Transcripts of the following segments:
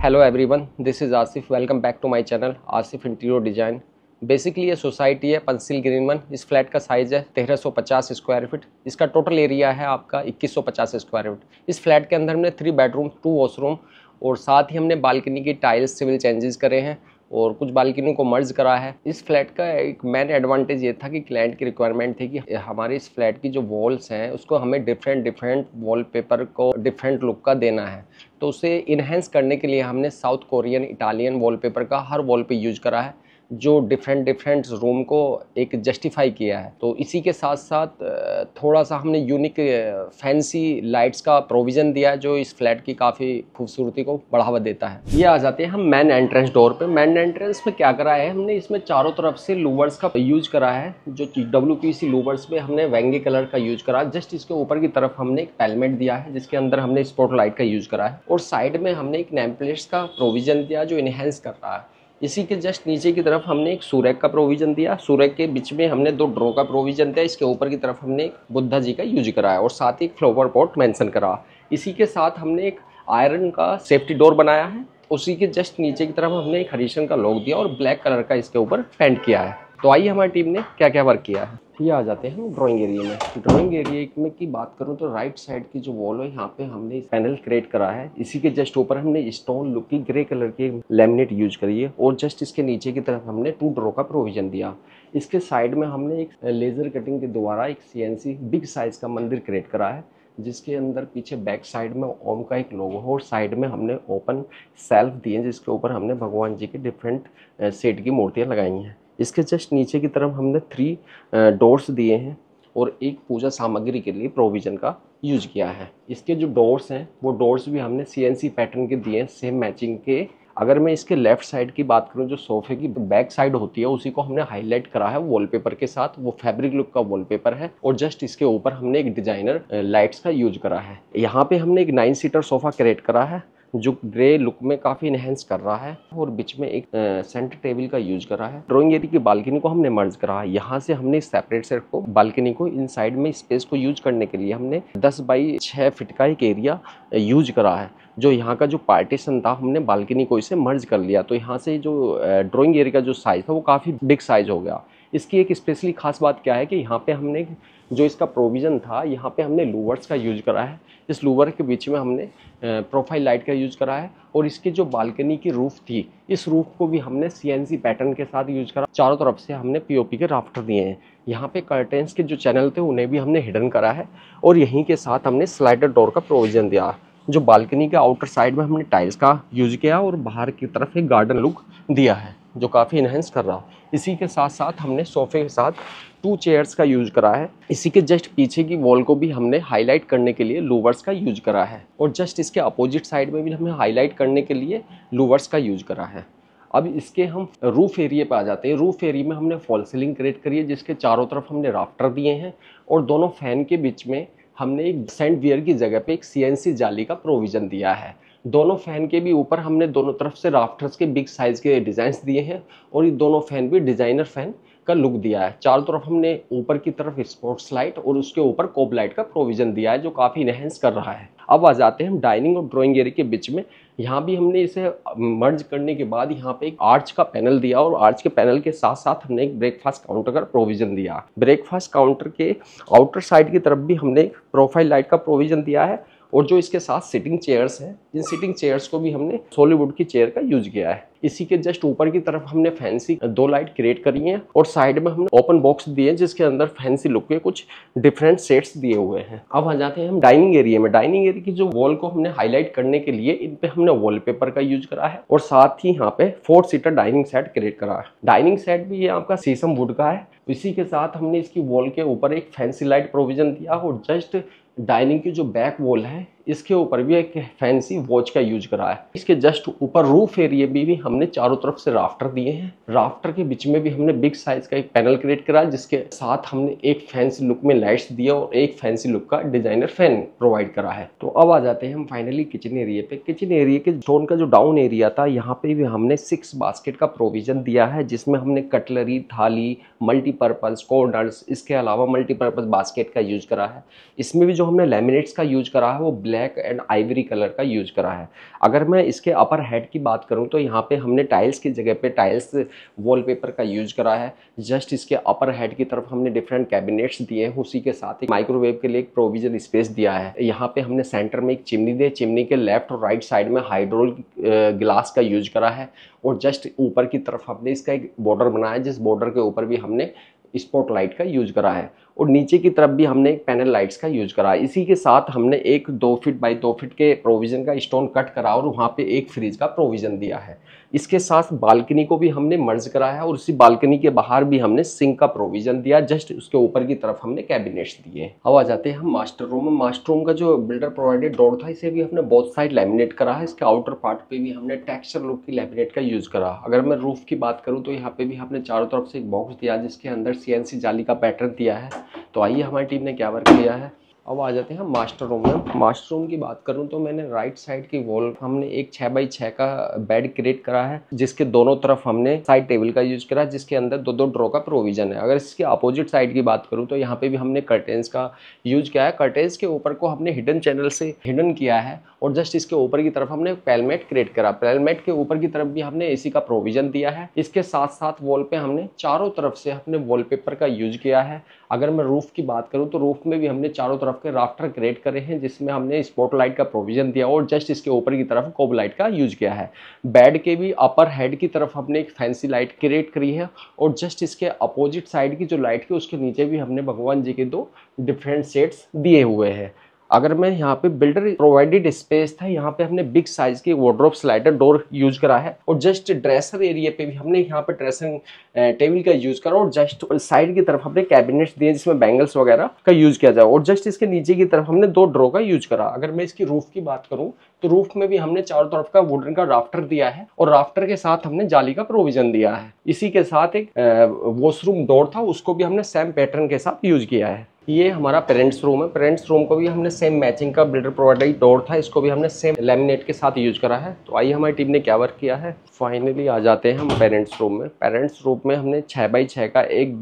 Hello everyone, this is Asif. Welcome back to my channel Asif interior design. Basically ये society है पंसिल ग्रीनमन। इस फ्लैट का साइज़ है 1350 स्क्वायर फीट। इसका टोटल एरिया है आपका 2150 स्क्वायर फीट। इस फ्लैट के अंदर हमने 3 बेडरूम 2 वॉशरूम और साथ ही हमने बालकनी की टाइल्स सिविल चेंजेस करे हैं और कुछ बालकनी को मर्ज करा है। इस फ्लैट का एक मेन एडवांटेज ये था कि क्लाइंट की रिक्वायरमेंट थी कि हमारे इस फ्लैट की जो वॉल्स हैं उसको हमें डिफरेंट वॉलपेपर को डिफरेंट लुक का देना है। तो उसे इन्हेंस करने के लिए हमने साउथ कोरियन इटालियन वॉलपेपर का हर वॉल पे यूज करा है, जो डिफरेंट रूम को एक जस्टिफाई किया है। तो इसी के साथ साथ थोड़ा सा हमने यूनिक फैंसी लाइट्स का प्रोविज़न दिया है, जो इस फ्लैट की काफ़ी खूबसूरती को बढ़ावा देता है। ये आ जाते हैं हम मेन एंट्रेंस डोर पे। मेन एंट्रेंस में क्या करा है हमने, इसमें चारों तरफ से लूवर्स का यूज करा है। जो WPC लूवर्स में हमने वेंगे कलर का यूज करा। जस्ट इसके ऊपर की तरफ हमने एक पेलमेट दिया है जिसके अंदर हमने स्पॉट लाइट का यूज करा है और साइड में हमने एक नेम प्लेट्स का प्रोविज़न दिया जो इनहेंस कर रहा है। इसी के जस्ट नीचे की तरफ हमने एक सूरज का प्रोविजन दिया। सूरज के बीच में हमने 2 ड्रॉ का प्रोविजन दिया। इसके ऊपर की तरफ हमने एक बुद्धा जी का यूज कराया और साथ ही एक फ्लावर पॉट मेंशन करा। इसी के साथ हमने एक आयरन का सेफ्टी डोर बनाया है। उसी के जस्ट नीचे की तरफ हमने एक हरीशन का लॉक दिया और ब्लैक कलर का इसके ऊपर पेंट किया है। तो आइए हमारी टीम ने क्या क्या वर्क किया है। ये आ जाते हैं ड्राइंग एरिया में। ड्राइंग एरिया में की बात करूं तो राइट साइड की जो वॉल है यहाँ पे हमने पैनल क्रिएट करा है। इसी के जस्ट ऊपर हमने स्टोन लुक की ग्रे कलर की लैमिनेट यूज करी है और जस्ट इसके नीचे की तरफ हमने 2 ड्रॉ का प्रोविजन दिया। इसके साइड में हमने एक लेजर कटिंग के द्वारा एक CNC बिग साइज का मंदिर क्रिएट करा है, जिसके अंदर पीछे बैक साइड में ओम का एक लोगो है और साइड में हमने ओपन सेल्फ दिए जिसके ऊपर हमने भगवान जी की डिफरेंट सेट की मूर्तियाँ लगाई हैं। इसके जस्ट नीचे की तरफ हमने 3 डोर्स दिए हैं और एक पूजा सामग्री के लिए प्रोविज़न का यूज किया है। इसके जो डोर्स हैं वो डोर्स भी हमने CNC पैटर्न के दिए हैं, सेम मैचिंग के। अगर मैं इसके लेफ्ट साइड की बात करूं, जो सोफे की बैक साइड होती है उसी को हमने हाईलाइट करा है वॉलपेपर के साथ। वो फैब्रिक लुक का वॉलपेपर है और जस्ट इसके ऊपर हमने एक डिजाइनर लाइट्स का यूज करा है। यहाँ पे हमने एक 9 सीटर सोफा क्रिएट करा है जो ग्रे लुक में काफ़ी इनहेंस कर रहा है और बीच में एक सेंटर टेबल का यूज करा है। ड्राइंग एरिया की बालकनी को हमने मर्ज करा है। यहाँ से हमने सेपरेट सेट को बालकनी को इन साइड में स्पेस को यूज करने के लिए हमने 10 बाई 6 फीट का एक एरिया यूज करा है। जो यहाँ का जो पार्टीशन था हमने बालकनी को इसे मर्ज कर लिया। तो यहाँ से जो ड्राइंग एरिया का जो साइज था वो काफ़ी बिग साइज हो गया। इसकी एक स्पेशली खास बात क्या है कि यहाँ पे हमने जो इसका प्रोविज़न था, यहाँ पे हमने लूवर्स का यूज करा है। इस लूवर के बीच में हमने प्रोफाइल लाइट का यूज करा है और इसकी जो बालकनी की रूफ थी, इस रूफ को भी हमने CNC पैटर्न के साथ यूज करा। चारों तरफ से हमने POP के राफ्टर दिए हैं। यहाँ पे कर्टेंस के जो चैनल थे उन्हें भी हमने हिडन करा है और यहीं के साथ हमने स्लाइडर डोर का प्रोविज़न दिया। जो बालकनी के आउटर साइड में हमने टाइल्स का यूज किया और बाहर की तरफ एक गार्डन लुक दिया है जो काफ़ी इनहेंस कर रहा है। इसी के साथ साथ हमने सोफे के साथ 2 चेयर्स का यूज करा है। इसी के जस्ट पीछे की वॉल को भी हमने हाईलाइट करने के लिए लूवर्स का यूज करा है और जस्ट इसके अपोजिट साइड में भी हमने हाईलाइट करने के लिए लूवर्स का यूज करा है। अब इसके हम रूफ एरिया पे आ जाते हैं। रूफ एरिया में हमने फॉल सीलिंग क्रिएट करी है जिसके चारों तरफ हमने राफ्टर दिए हैं और दोनों फैन के बीच में हमने एक सैंड वियर की जगह पे एक CNC जाली का प्रोविज़न दिया है। दोनों फैन के भी ऊपर हमने दोनों तरफ से राफ्टर्स के बिग साइज के डिज़ाइंस दिए हैं और ये दोनों फैन भी डिज़ाइनर फैन का लुक दिया है। चारों तरफ हमने ऊपर की तरफ स्पोर्ट्स लाइट और उसके ऊपर कोब लाइट का प्रोविज़न दिया है जो काफ़ी इनहेंस कर रहा है। अब आ जाते हैं हम डाइनिंग और ड्राइंग एरिया के बीच में। यहाँ भी हमने इसे मर्ज करने के बाद यहाँ पे एक आर्च का पैनल दिया और आर्च के पैनल के साथ साथ हमने एक ब्रेकफास्ट काउंटर का प्रोविज़न दिया। ब्रेकफास्ट काउंटर के आउटर साइड की तरफ भी हमने एक प्रोफाइल लाइट का प्रोविज़न दिया है और जो इसके साथ सिटिंग चेयर्स हैं, इन सिटिंग चेयर्स को भी हमने सॉलिवुड की चेयर का यूज किया है। इसी के जस्ट ऊपर की तरफ हमने फैंसी 2 लाइट क्रिएट करी हैं और साइड में हमने ओपन बॉक्स दिए जिसके अंदर फैंसी लुक के कुछ डिफरेंट सेट्स दिए हुए हैं। अब आ जाते हैं हम डाइनिंग एरिया में। डाइनिंग एरिया की जो वॉल को हमने हाईलाइट करने के लिए इन पे हमने वॉलपेपर का यूज करा है और साथ ही यहाँ पे 4 सीटर डाइनिंग सेट क्रिएट करा है। डाइनिंग सेट भी ये आपका शीशम वुड का है। इसी के साथ हमने इसकी वॉल के ऊपर एक फैंसी लाइट प्रोविजन दिया और जस्ट डाइनिंग की जो बैक वॉल है इसके ऊपर भी एक फैंसी वॉच का यूज करा है। इसके जस्ट ऊपर रूफ एरिया भी हमने चारों तरफ से राफ्टर दिए हैं। राफ्टर के बीच में भी हमने बिग साइज का एक पैनल क्रिएट करा है जिसके साथ हमने एक फैंसी लुक में लाइट्स दिया और एक फैंसी लुक का डिजाइनर फैन प्रोवाइड करा है। तो अब आ जाते हैं हम फाइनली किचन एरिया पे। किचन एरिया के स्टोन का जो डाउन एरिया था यहाँ पे भी हमने 6 बास्केट का प्रोविजन दिया है जिसमें हमने कटलरी, थाली, मल्टीपर्पज कॉर्नर्स, इसके अलावा मल्टीपर्पज बास्केट का यूज करा है। इसमें भी जो हमने लैमिनेट्स का यूज करा है वो black black and Ivory colour का यूज करा है। अगर मैं इसके अपर हेड की बात करूं तो यहाँ पे हमने टाइल्स की जगह पे टाइल्स वॉलपेपर का यूज करा है। जस्ट इसके अपर हेड की तरफ हमने डिफरेंट कैबिनेट्स दिए हैं, उसी के साथ एक माइक्रोवेव के लिए एक प्रोविजन स्पेस दिया है। यहाँ पे हमने सेंटर में एक चिमनी दी, चिमनी के लेफ्ट और राइट साइड में हाइड्रोलिक ग्लास का यूज करा है और जस्ट ऊपर की तरफ हमने इसका एक बॉर्डर बनाया है, जिस बॉर्डर के ऊपर भी हमने स्पॉट लाइट का यूज करा है और नीचे की तरफ भी हमने एक पैनल लाइट्स का यूज करा है। इसी के साथ हमने एक 2 फीट बाई 2 फीट के प्रोविजन का स्टोन कट करा और वहाँ पे एक फ्रिज का प्रोविजन दिया है। इसके साथ बालकनी को भी हमने मर्ज करा है और उसी बालकनी के बाहर भी हमने सिंक का प्रोविजन दिया, जस्ट उसके ऊपर की तरफ हमने कैबिनेट्स दिए। अब आ जाते हैं हम मास्टर रूम में। मास्टर रूम का जो बिल्डर प्रोवाइडेड डोर था, इसे भी हमने बोथ साइड लैमिनेट करा है। इसके आउटर पार्ट पे भी हमने टेक्सचर लुक की लैमिनेट का यूज करा। अगर मैं रूफ की बात करूँ तो यहाँ पे भी हमने चारों तरफ से एक बॉक्स दिया जिसके अंदर CNC जाली का पैटर्न दिया है। तो आइए हमारी टीम ने क्या वर्क किया है। अब आ जाते हैं हम मास्टर रूम में। मास्टर रूम की बात करूं तो मैंने राइट साइड की वॉल हमने एक 6 बाई 6 का बेड क्रिएट करा है, जिसके दोनों तरफ हमने साइड टेबल का यूज करा है, जिसके अंदर 2-2 ड्रॉ का प्रोविजन है। अगर इसके अपोजिट साइड की बात करूं तो यहाँ पे भी हमने कर्टेन्स का यूज किया है। कर्टेन्स के ऊपर को हमने हिडन चैनल से हिडन किया है और जस्ट इसके ऊपर की तरफ हमने पैलमेट क्रिएट करा। पैलमेट के ऊपर की तरफ भी हमने AC का प्रोविजन दिया है। इसके साथ साथ वॉल पे हमने चारों तरफ से हमने वॉलपेपर का यूज किया है। अगर मैं रूफ की बात करूं तो रूफ में भी हमने चारों तरफ के राफ्टर क्रिएट करे हैं, जिसमें हमने स्पॉटलाइट का प्रोविजन दिया और जस्ट इसके ऊपर की तरफ कोब लाइट का यूज किया है। बेड के भी अपर हेड की तरफ हमने एक फैंसी लाइट क्रिएट करी है और जस्ट इसके अपोजिट साइड की जो लाइट की उसके नीचे भी हमने भगवान जी के 2 डिफरेंट सेट्स दिए हुए हैं। अगर मैं यहाँ पे बिल्डर प्रोवाइडेड स्पेस था, यहाँ पे हमने बिग साइज की वार्डरोब स्लाइडर डोर यूज करा है और जस्ट ड्रेसर एरिया पे भी हमने यहाँ पे ड्रेसिंग टेबल का यूज करा और जस्ट साइड की तरफ हमने कैबिनेट्स दिए जिसमें बैंगल्स वगैरह का यूज किया जाए और जस्ट इसके नीचे की तरफ हमने 2 ड्रॉ का यूज करा। अगर मैं इसकी रूफ की बात करूँ तो रूफ में भी हमने चारों तरफ का वुडन का राफ्टर दिया है और राफ्टर के साथ हमने जाली का प्रोविजन दिया है। इसी के साथ एक वॉशरूम डोर था, उसको भी हमने सेम पैटर्न के साथ यूज किया है। ये हमारा पेरेंट्स रूम है। पेरेंट्स रूम को भी हमने सेम मैचिंग का बिल्डर प्रोवाइडेड डोर था, इसको भी हमने सेम लैमिनेट के साथ यूज करा है। तो आइए हमारी टीम ने क्या वर्क किया है। फाइनली आ जाते हैं हम पेरेंट्स रूम में। पेरेंट्स रूम में हमने 6 बाई 6 का एक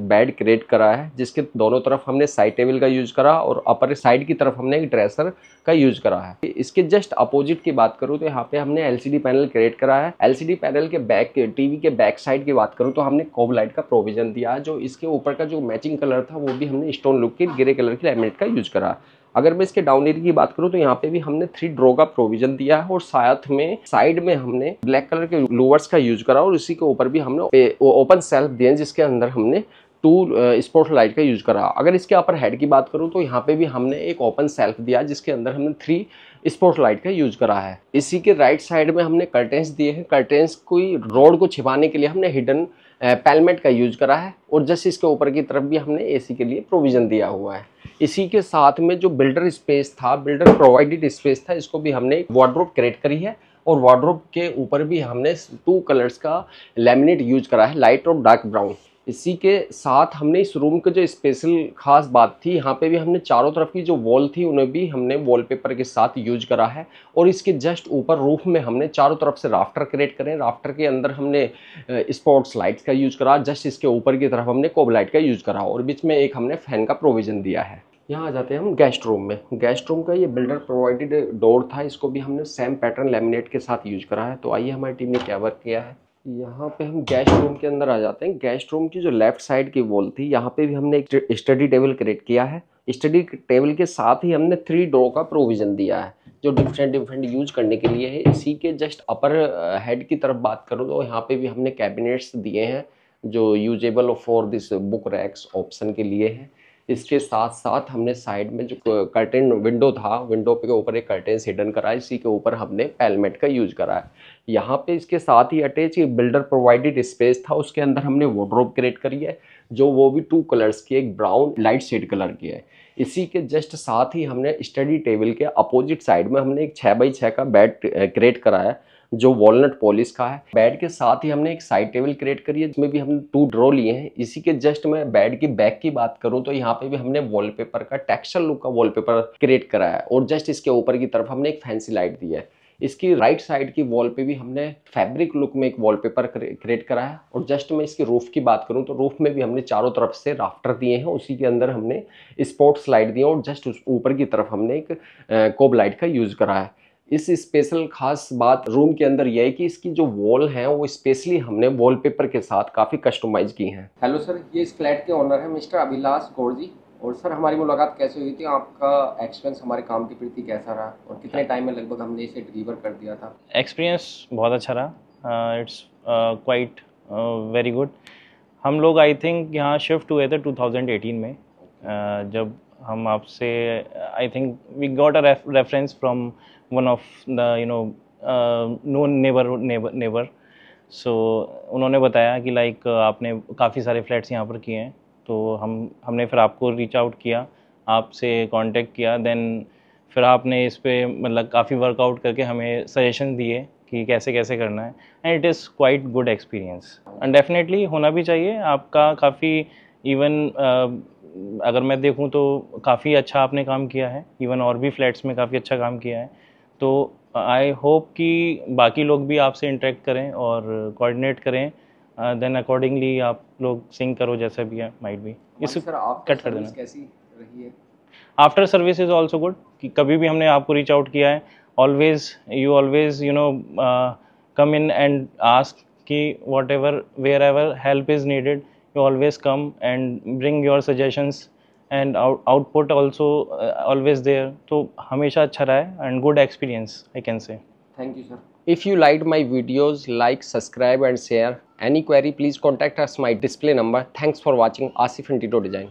बेड क्रिएट करा है, जिसके दोनों तरफ हमने साइड टेबल का यूज करा और अपर साइड की तरफ हमने एक ड्रेसर का यूज करा है। इसके जस्ट अपोजिट की बात करूँ तो यहाँ पे हमने LCD पैनल क्रिएट करा है। LCD पैनल के बैक टीवी के बैक साइड की बात करूँ तो हमने कोब लाइट का प्रोविजन दिया है। जो इसके ऊपर का जो मैचिंग कलर था वो भी हमने स्टोन लुक की ग्रे कलर की लैमिनेट का यूज करा। अगर मैं इसके डाउन एरिया की बात करूं तो यहाँ पे भी हमने 3 ड्रॉ का प्रोविजन दिया है और साथ में साइड में हमने ब्लैक कलर के लोवर्स का यूज करा और इसी के ऊपर भी हमने ओपन सेल्फ दिए जिसके अंदर हमने 2 स्पॉट लाइट का यूज करा। अगर इसके अपर हेड की बात करूं तो यहाँ पे भी हमने एक ओपन सेल्फ दिया जिसके अंदर हमने 3 स्पॉट लाइट का यूज करा है। इसी के राइट साइड में हमने कर्टेन्स दिए हैं। कर्टेन्स कोई रोड को छिपाने के लिए हमने हिडन पैलमेट का यूज करा है और जस्ट इसके ऊपर की तरफ भी हमने AC के लिए प्रोविजन दिया हुआ है। इसी के साथ में जो बिल्डर स्पेस था, बिल्डर प्रोवाइडेड स्पेस था, इसको भी हमने वार्डरोब क्रिएट करी है और वार्डरोब के ऊपर भी हमने 2 कलर्स का लैमिनेट यूज करा है, लाइट और डार्क ब्राउन। इसी के साथ हमने इस रूम के जो स्पेशल खास बात थी, यहाँ पे भी हमने चारों तरफ की जो वॉल थी उन्हें भी हमने वॉलपेपर के साथ यूज करा है और इसके जस्ट ऊपर रूफ में हमने चारों तरफ से राफ्टर क्रिएट करें। राफ्टर के अंदर हमने स्पॉट्स लाइट्स का यूज करा, जस्ट इसके ऊपर की तरफ हमने कोब लाइट का यूज करा और बीच में एक हमने फैन का प्रोविजन दिया है। यहाँ आ जाते हैं हम गेस्ट रूम में। गेस्ट रूम का ये बिल्डर प्रोवाइडेड डोर था, इसको भी हमने सेम पैटर्न लैमिनेट के साथ यूज करा है। तो आइए हमारी टीम ने क्या वर्क किया है। यहाँ पे हम गेस्ट रूम के अंदर आ जाते हैं। गेस्ट रूम की जो लेफ्ट साइड की वॉल थी, यहाँ पे भी हमने एक स्टडी टेबल क्रिएट किया है। स्टडी टेबल के साथ ही हमने 3 ड्रॉ का प्रोविजन दिया है जो डिफरेंट यूज करने के लिए है। इसी के जस्ट अपर हेड की तरफ बात करूँ तो यहाँ पे भी हमने कैबिनेट्स दिए हैं जो usable for this book racks option के लिए है। इसके साथ साथ हमने साइड में जो कर्टेन विंडो था, विंडो पे के ऊपर एक कर्टेन हिडन करा है, इसी के ऊपर हमने पैलमेट का यूज करा है। यहाँ पे इसके साथ ही अटैच बिल्डर प्रोवाइडेड स्पेस था, उसके अंदर हमने वार्डरोब क्रिएट करी है जो वो भी 2 कलर्स की, एक ब्राउन लाइट शेड कलर की है। इसी के जस्ट साथ ही हमने स्टडी टेबल के अपोजिट साइड में हमने एक 6 बाई 6 का बेड क्रिएट करा है जो वॉलनट पॉलिश का है। बेड के साथ ही हमने एक साइड टेबल क्रिएट करी है जिसमें भी हमने 2 ड्रॉ लिए हैं। इसी के जस्ट मैं बेड की बैक की बात करूं तो यहाँ पे भी हमने वॉलपेपर का टेक्सचर लुक का वॉलपेपर क्रिएट करा है और जस्ट इसके ऊपर की तरफ हमने एक फैंसी लाइट दी है। इसकी राइट साइड की वॉल पे भी हमने फैब्रिक लुक में एक वॉलपेपर क्रिएट करा है। और जस्ट मैं इसकी रूफ की बात करूं तो रूफ में भी हमने चारों तरफ से राफ्टर दिए हैं, उसी के अंदर हमने स्पॉट्स लाइट दिए और जस्ट उस ऊपर की तरफ हमने एक कोब लाइट का यूज करा है। इस स्पेशल खास बात रूम के अंदर यह है कि इसकी जो वॉल है वो स्पेशली हमने वॉलपेपर के साथ काफ़ी कस्टमाइज की हैं। हेलो सर, ये इस फ्लैट के ओनर है मिस्टर अभिलाष गौड़ जी। और सर, हमारी मुलाकात कैसे हुई थी, आपका एक्सपीरियंस हमारे काम के प्रति कैसा रहा और कितने टाइम में लगभग हमने इसे डिलीवर कर दिया था? एक्सपीरियंस बहुत अच्छा रहा। It's quite very good. हम लोग आई थिंक यहाँ शिफ्ट हुए थे 2018 में। जब हम आपसे I think we got a reference from one of the known neighbour. So उन्होंने बताया कि लाइक आपने काफ़ी सारे फ्लैट्स यहाँ पर किए हैं, तो हमने फिर आपको रीच आउट किया, आपसे कांटेक्ट किया। देन फिर आपने इस पे मतलब काफ़ी वर्कआउट करके हमें सजेशन दिए कि कैसे कैसे करना है, and it is quite good experience. And definitely होना भी चाहिए आपका काफ़ी। इवन अगर मैं देखूं तो काफ़ी अच्छा आपने काम किया है, इवन और भी फ्लैट्स में काफ़ी अच्छा काम किया है। तो आई होप कि बाकी लोग भी आपसे इंटरेक्ट करें और कोऑर्डिनेट करें, देन अकॉर्डिंगली आप लोग सिंक करो जैसा भी है, माइट बी। इस सर, आपकी कट कर सर्विस देना। कैसी रही है? After service is also good, कि कभी भी हमने आपको रीच आउट किया है, always come in and ask कि whatever wherever help is needed, you always come and bring your suggestions and output also always there. तो हमेशा अच्छा रहा है and good experience I can say. Thank you, sir. If you liked my videos, like, subscribe and share. Any query, please contact us my display number. Thanks for watching Asif Interior Design.